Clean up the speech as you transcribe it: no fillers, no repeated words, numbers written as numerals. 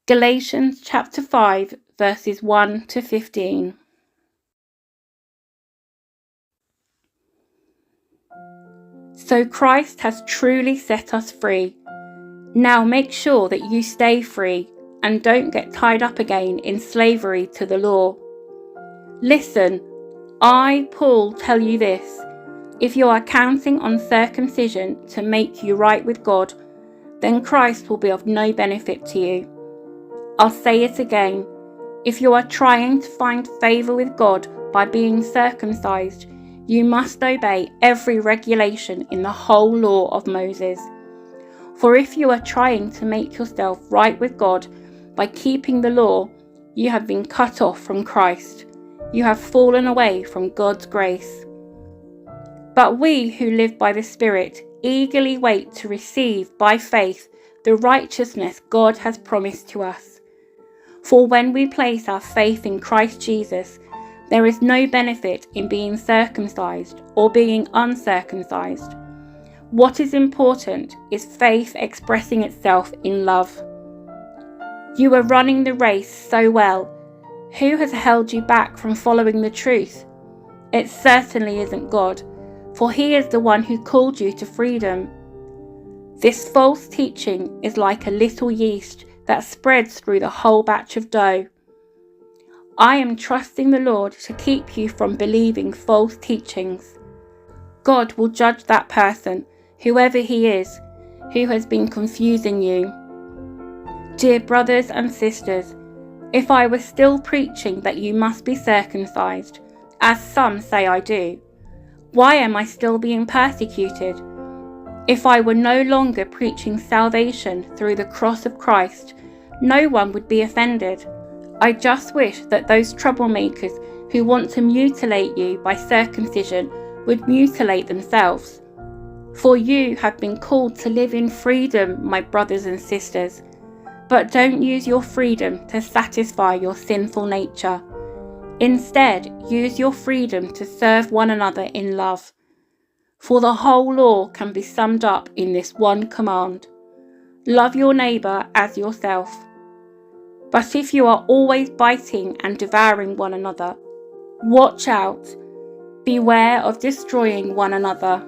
Galatians chapter 5 verses 1 to 15. So Christ has truly set us free. Now make sure that you stay free and don't get tied up again in slavery to the law. Listen, I, Paul, tell you this. If you are counting on circumcision to make you right with God, then Christ will be of no benefit to you. I'll say it again. If you are trying to find favor with God by being circumcised, you must obey every regulation in the whole law of Moses. For if you are trying to make yourself right with God by keeping the law, you have been cut off from Christ. You have fallen away from God's grace. But we who live by the Spirit eagerly wait to receive by faith the righteousness God has promised to us. For when we place our faith in Christ Jesus, there is no benefit in being circumcised or being uncircumcised. What is important is faith expressing itself in love. You are running the race so well. Who has held you back from following the truth? It certainly isn't God, for He is the one who called you to freedom. This false teaching is like a little yeast that spreads through the whole batch of dough. I am trusting the Lord to keep you from believing false teachings. God will judge that person, whoever he is, who has been confusing you. Dear brothers and sisters, if I were still preaching that you must be circumcised, as some say I do, why am I still being persecuted? If I were no longer preaching salvation through the cross of Christ, no one would be offended. I just wish that those troublemakers who want to mutilate you by circumcision would mutilate themselves. For you have been called to live in freedom, my brothers and sisters. But don't use your freedom to satisfy your sinful nature. Instead, use your freedom to serve one another in love. For the whole law can be summed up in this one command: love your neighbour as yourself. But if you are always biting and devouring one another, watch out. Beware of destroying one another.